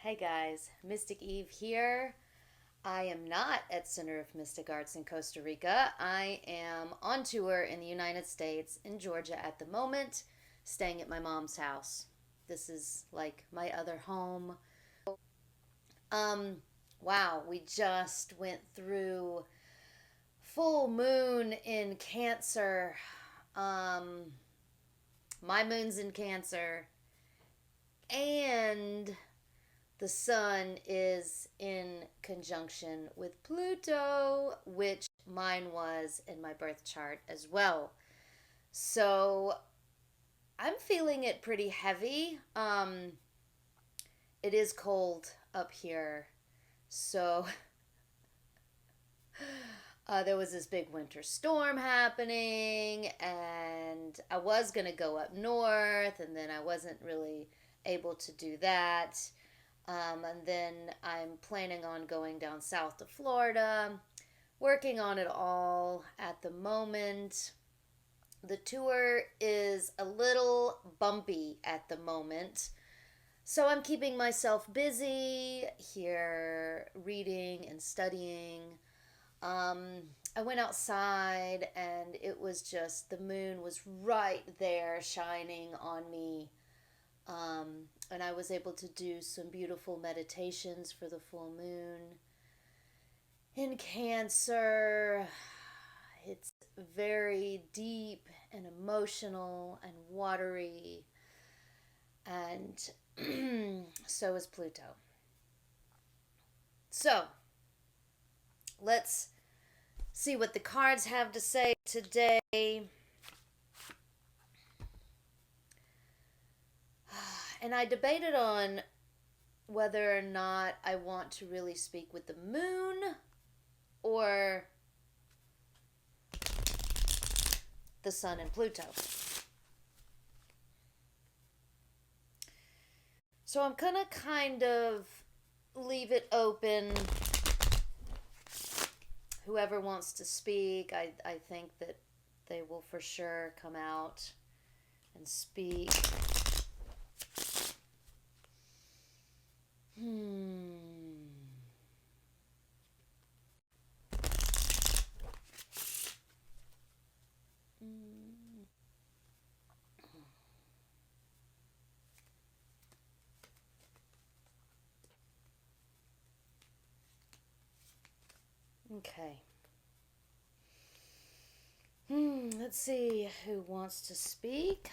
Hey guys, Mystic Eve here. I am not at Center of Mystic Arts in Costa Rica. I am on tour in the United States, in Georgia at the moment, staying at my mom's house. This is like my other home. Um, wow, we just went through full moon in Cancer. Um, my moon's in Cancer, and the sun is in conjunction with Pluto, which mine was in my birth chart as well. So I'm feeling it pretty heavy. It is cold up here. So there was this big winter storm happening, and I was going to go up north, and then I wasn't really able to do that. And then I'm planning on going down south to Florida, working on it all at the moment. The tour is a little bumpy at the moment. So I'm keeping myself busy here, reading and studying. I went outside and it was just, the moon was right there shining on me. And I was able to do some beautiful meditations for the full moon. In Cancer, it's very deep and emotional and watery, and so is Pluto. So, let's see what the cards have to say today. And I debated on whether or not I want to really speak with the moon or the sun and Pluto. So I'm gonna kind of leave it open. Whoever wants to speak, I think that they will for sure come out and speak. Okay. Let's see who wants to speak.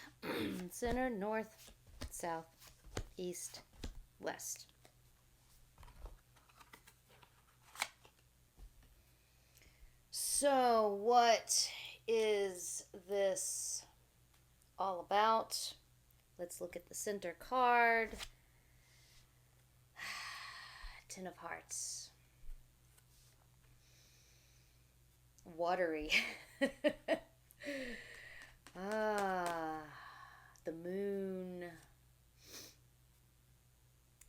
Center, north, south, east, west. So, what is this all about? Let's look at the center card. Ten of Hearts. Watery. The moon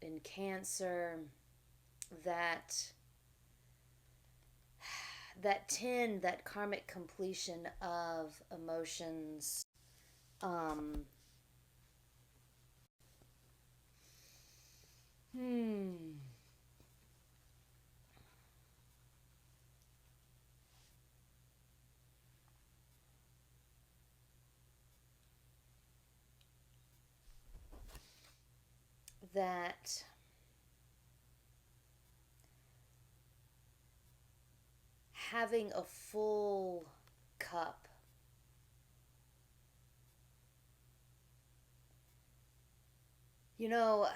in Cancer. That 10, that karmic completion of emotions. Um, hmm. That having a full cup, you know,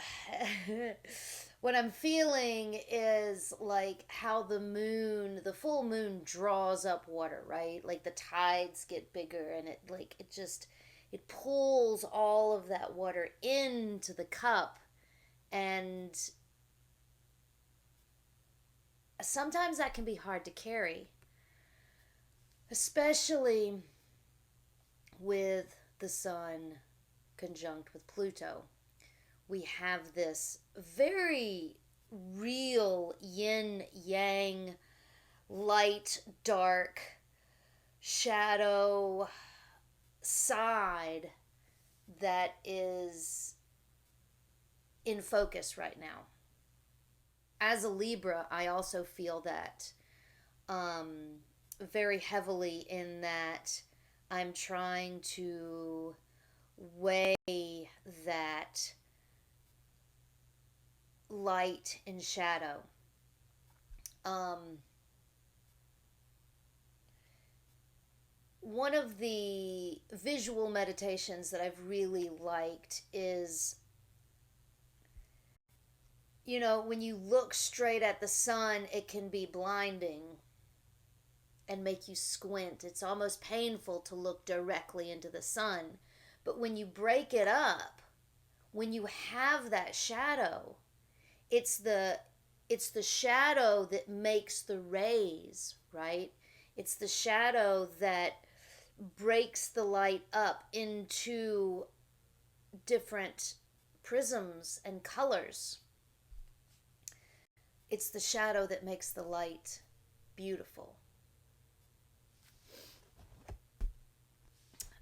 what I'm feeling is like how the full moon draws up water, right? Like the tides get bigger and it pulls all of that water into the cup. And sometimes that can be hard to carry, especially with the sun conjunct with Pluto. We have this very real yin yang, light, dark, shadow side that is in focus right now. as a Libra, I also feel that very heavily, in that I'm trying to weigh that light and shadow. Um, One of the visual meditations that I've really liked is, when you look straight at the sun, it can be blinding and make you squint. It's almost painful to look directly into the sun. But when you break it up, when you have that shadow, it's the shadow that makes the rays, right? It's the shadow that breaks the light up into different prisms and colors. It's the shadow that makes the light beautiful.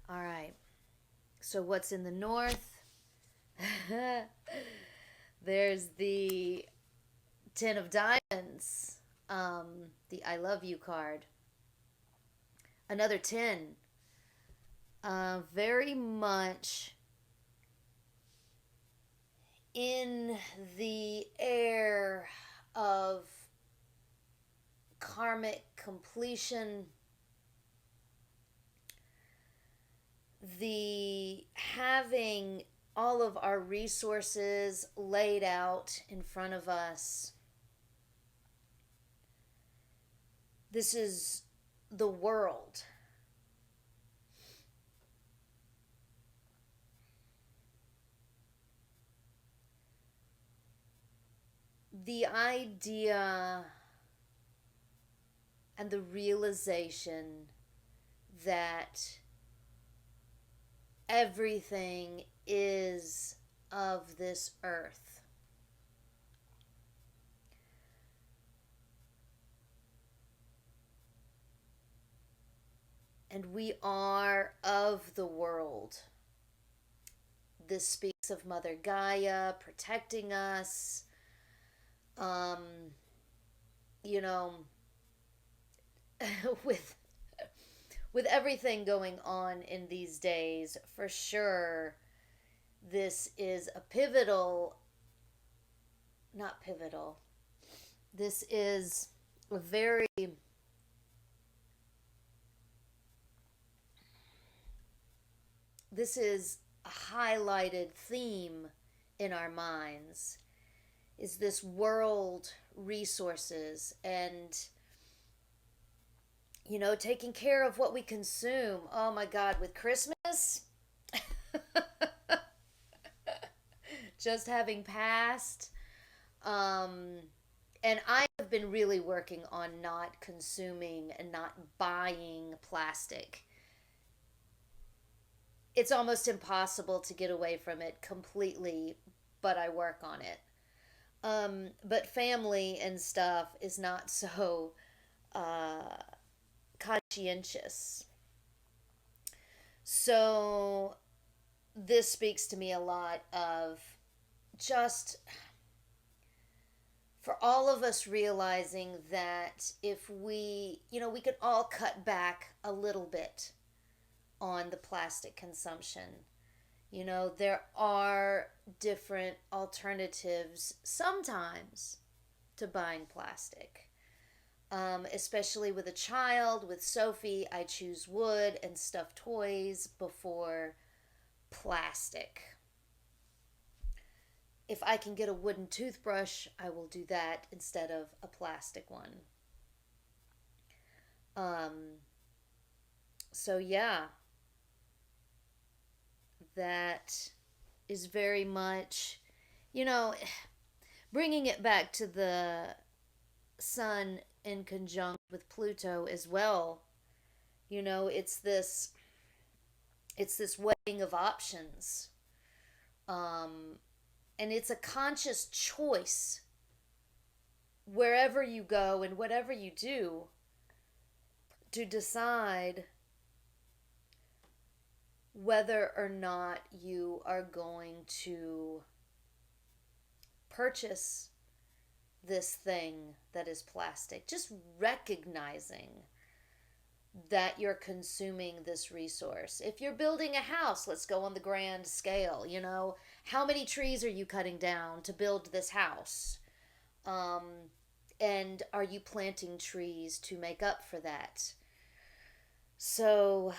All right. So, what's in the north? There's the Ten of Diamonds, the I Love You card. Another 10. Very much in the air of karmic completion, the having all of our resources laid out in front of us. This is the world. The idea and the realization that everything is of this earth. And we are of the world. This speaks of Mother Gaia protecting us. Um, you know, with with everything going on in these days, for sure, this is a pivotal, not pivotal, this is a very, this is a highlighted theme in our minds, is this world resources and, taking care of what we consume. Oh my God, with Christmas, just having passed. And I have been really working on not consuming and not buying plastic. It's almost impossible to get away from it completely, but I work on it. But family and stuff is not so uh, conscientious. So this speaks to me a lot of just for all of us realizing that if we could all cut back a little bit on the plastic consumption. There are different alternatives sometimes to buying plastic. Especially with a child, with Sophie, I choose wood and stuffed toys before plastic. If I can get a wooden toothbrush, I will do that instead of a plastic one. Um, so, yeah, that is very much, you know, bringing it back to the sun in conjunct with Pluto as well. It's this weighing of options. Um, and it's a conscious choice wherever you go and whatever you do to decide whether or not you are going to purchase this thing that is plastic. Just recognizing that you're consuming this resource. If you're building a house, let's go on the grand scale, you know, how many trees are you cutting down to build this house? Um, and are you planting trees to make up for that? So,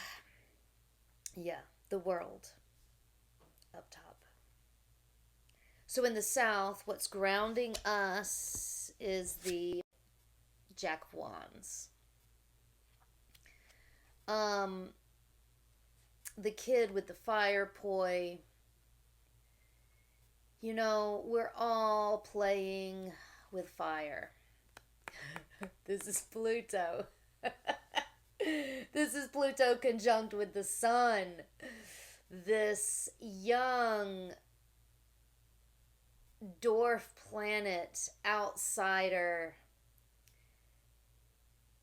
yeah, the world up top. So in the South, what's grounding us is the Jack of Wands. Um, the kid with the fire poi. You know, we're all playing with fire. This is Pluto. This is Pluto conjunct with the sun. This young dwarf planet outsider,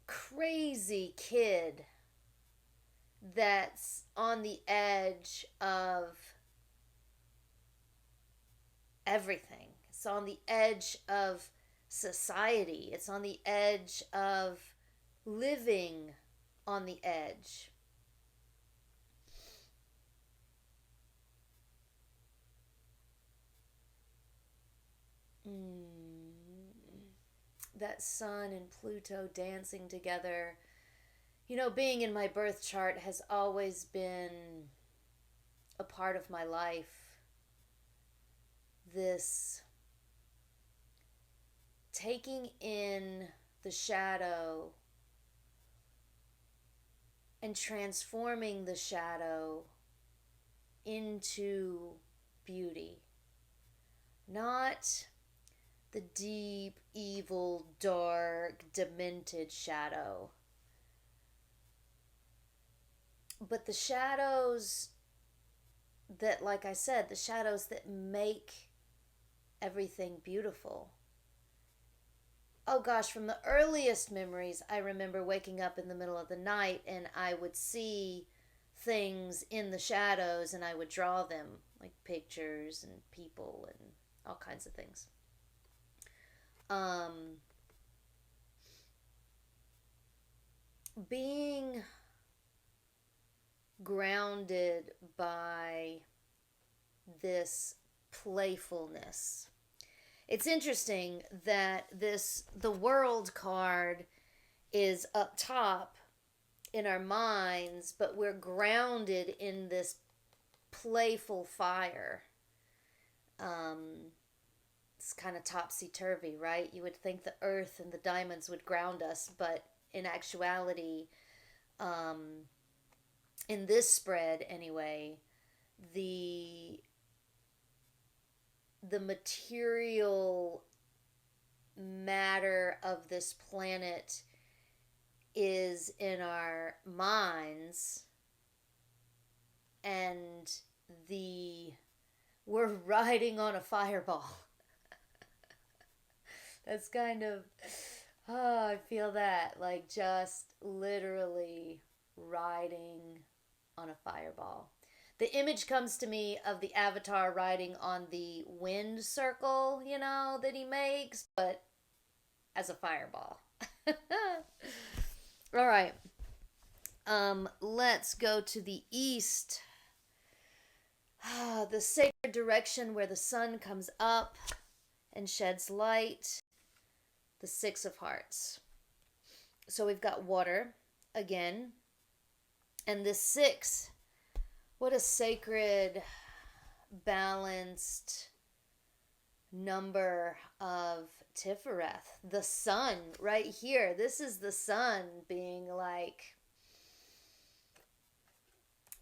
crazy kid that's on the edge of everything. It's on the edge of society. It's on the edge of living on the edge. That sun and Pluto dancing together. You know, being in my birth chart has always been a part of my life. This taking in the shadow and transforming the shadow into beauty. Not the deep, evil, dark, demented shadow, but the shadows that, like I said, the shadows that make everything beautiful. Oh gosh, from the earliest memories, I remember waking up in the middle of the night and I would see things in the shadows and I would draw them, like pictures and people and all kinds of things. Being grounded by this playfulness. It's interesting that the world card is up top in our minds, but we're grounded in this playful fire. It's kind of topsy-turvy, right? You would think the earth and the diamonds would ground us, but in actuality, in this spread anyway, the material matter of this planet is in our minds, and we're riding on a fireball. That's kind of, oh, I feel that, like just literally riding on a fireball. The image comes to me of the Avatar riding on the wind circle, you know, that he makes, but as a fireball. All right. Let's go to the east. The sacred direction where the sun comes up and sheds light. The Six of Hearts. So we've got water again. And the six, what a sacred, balanced number of Tifereth. The sun right here. This is the sun being like,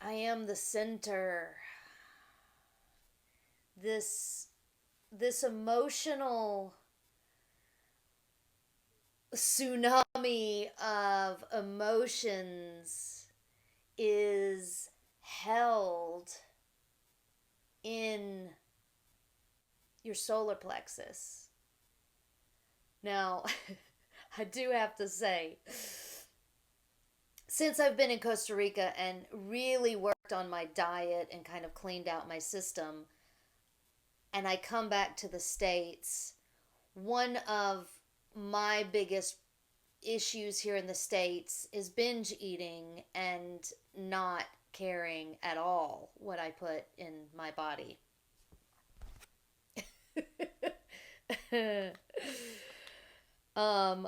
I am the center. This emotional tsunami of emotions is held in your solar plexus. Now, I do have to say, since I've been in Costa Rica and really worked on my diet and kind of cleaned out my system, and I come back to the States, one of my biggest issues here in the States is binge eating and not caring at all what I put in my body.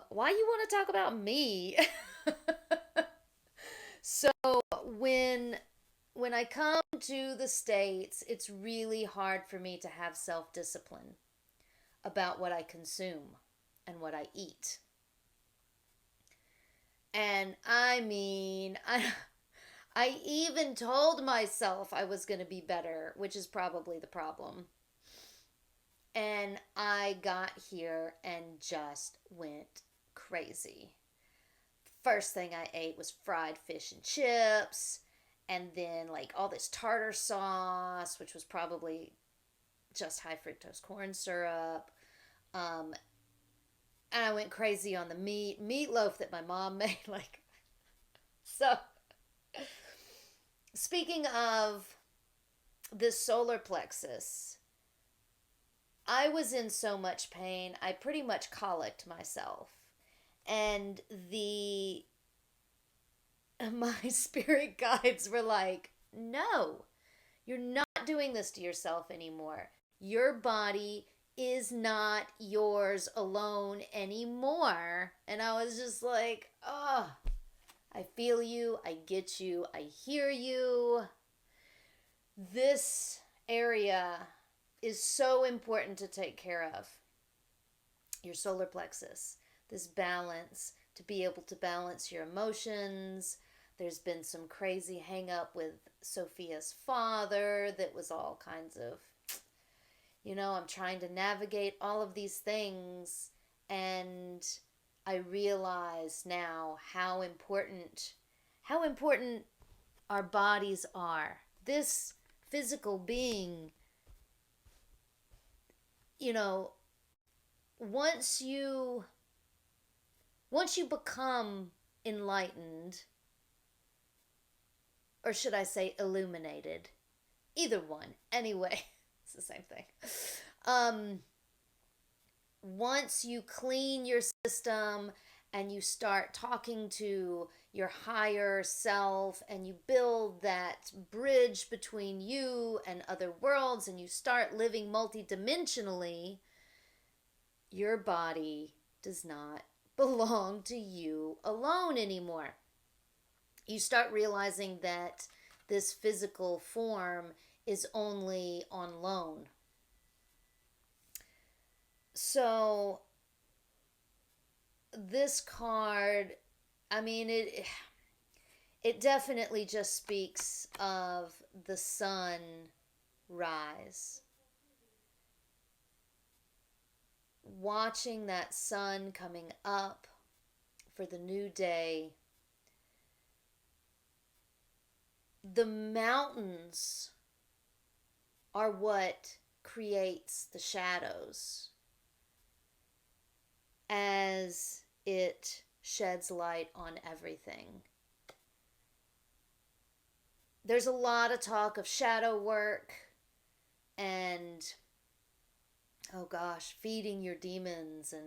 Why you want to talk about me? So when when I come to the States, it's really hard for me to have self-discipline about what I consume and what I eat. And I mean, I even told myself I was going to be better, which is probably the problem. And I got here and just went crazy. First thing I ate was fried fish and chips, and then like all this tartar sauce, which was probably just high fructose corn syrup. Um, and I went crazy on the meatloaf that my mom made. Like, so speaking of the solar plexus, I was in so much pain, I pretty much colicked myself. And the my spirit guides were like, "No, you're not doing this to yourself anymore. Your body is not yours alone anymore." And I was just like, "Oh, I feel you. I get you. I hear you." This area is so important to take care of. Your solar plexus, this balance, to be able to balance your emotions. There's been some crazy hang up with Sophia's father that was all kinds of, I'm trying to navigate all of these things, and I realize now how important our bodies are. This physical being, you know, once you become enlightened, or should I say illuminated, either one, anyway, it's the same thing. um Once you clean your system and you start talking to your higher self and you build that bridge between you and other worlds and you start living multidimensionally, your body does not belong to you alone anymore. You start realizing that this physical form is only on loan. So this card, I mean, it definitely just speaks of the sun rise. Watching that sun coming up for the new day. The mountains are what creates the shadows as it sheds light on everything. There's a lot of talk of shadow work and, oh gosh, feeding your demons and,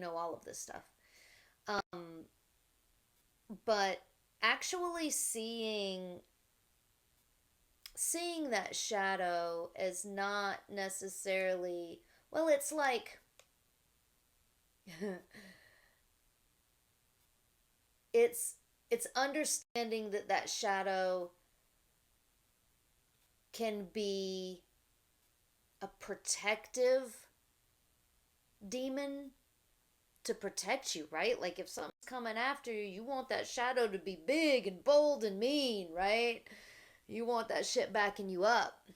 all of this stuff. But actually seeing that shadow as not necessarily, well, it's like it's understanding that shadow can be a protective demon to protect you, right? Like if something's coming after you, you want that shadow to be big and bold and mean, right? You want that shit backing you up.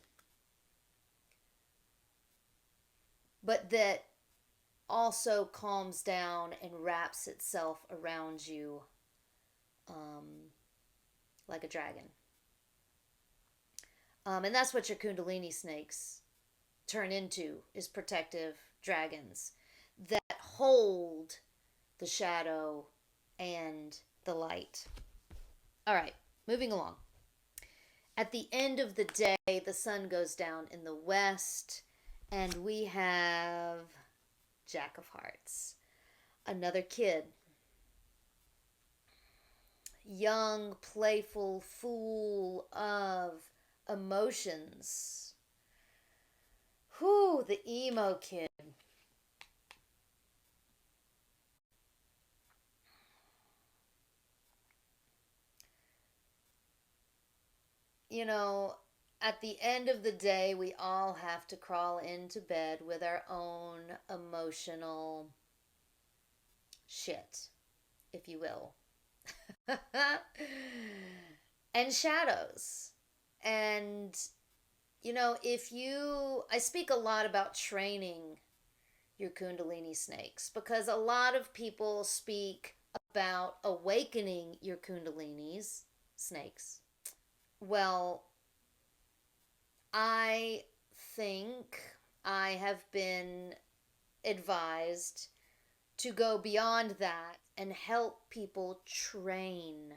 But that also calms down and wraps itself around you like a dragon. And that's what your Kundalini snakes turn into, is protective dragons that hold the shadow and the light. All right, moving along. At the end of the day, the sun goes down in the west, and we have Jack of Hearts. Another kid. Young, playful, full of emotions. Whew, the emo kid. You know, at the end of the day, we all have to crawl into bed with our own emotional shit, if you will. And shadows. And, I speak a lot about training your Kundalini snakes because a lot of people speak about awakening your Kundalini's snakes. Well, I think I have been advised to go beyond that and help people train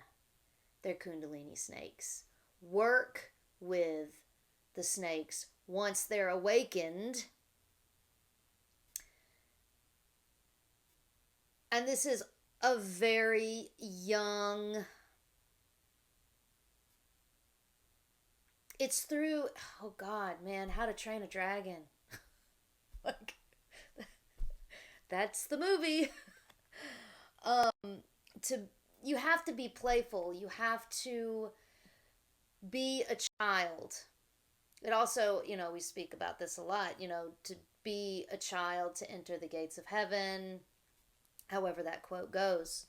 their Kundalini snakes. Work with the snakes once they're awakened. And this is a very young. It's through, oh God, man, How to Train a Dragon. Like, that's the movie. To You have to be playful. You have to be a child. It also, we speak about this a lot, to be a child to enter the gates of heaven, however that quote goes.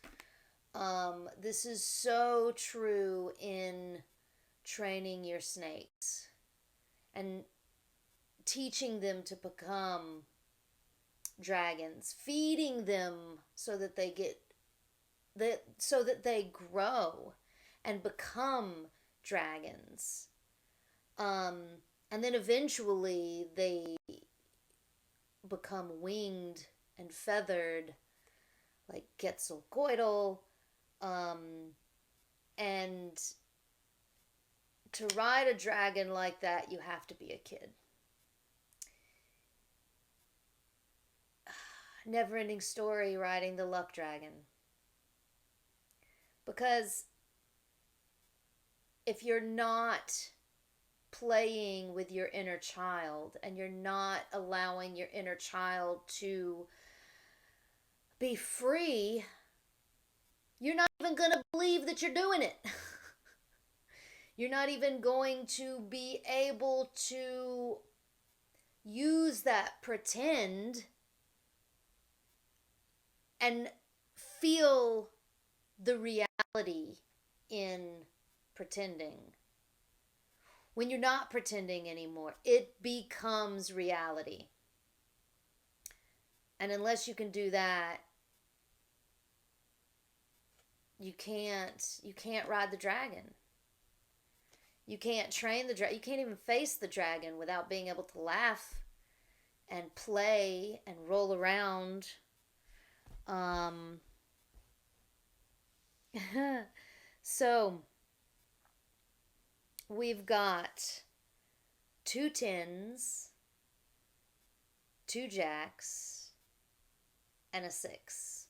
This is so true in training your snakes and teaching them to become dragons, feeding them so that they grow and become dragons. And then eventually they become winged and feathered like Quetzalcoatl. And to ride a dragon like that, you have to be a kid. Never ending story riding the luck dragon. Because if you're not playing with your inner child and you're not allowing your inner child to be free, you're not even going to believe that you're doing it. You're not even going to be able to use that pretend and feel the reality in pretending. When you're not pretending anymore, it becomes reality. And unless you can do that, you can't ride the dragon. You can't train the dragon. You can't even face the dragon without being able to laugh and play and roll around. So we've got 2 10s, 2 jacks, and a 6.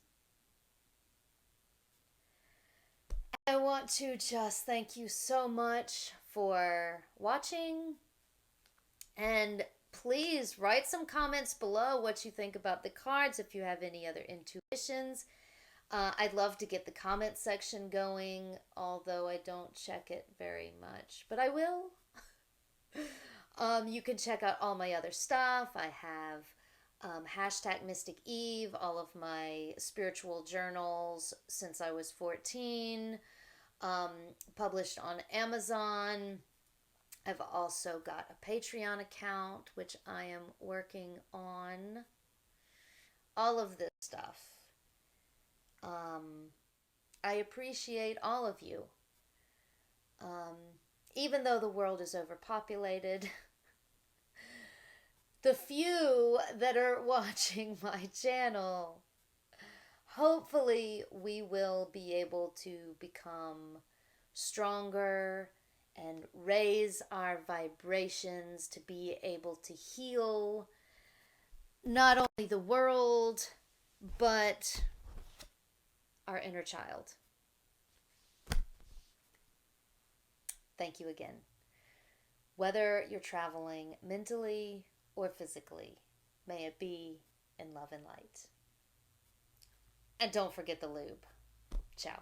I want to just thank you so much for watching, and please write some comments below what you think about the cards if you have any other intuitions. I'd love to get the comment section going, although I don't check it very much, but I will. You can check out all my other stuff. I have hashtag Mystic Eve, all of my spiritual journals since I was 14, published on Amazon. I've also got a Patreon account, which I am working on. All of this stuff. I appreciate all of you. Even though the world is overpopulated, the few that are watching my channel, hopefully we will be able to become stronger and raise our vibrations to be able to heal not only the world, but our inner child. Thank you again. Whether you're traveling mentally or physically, may it be in love and light. And don't forget the lube. Ciao.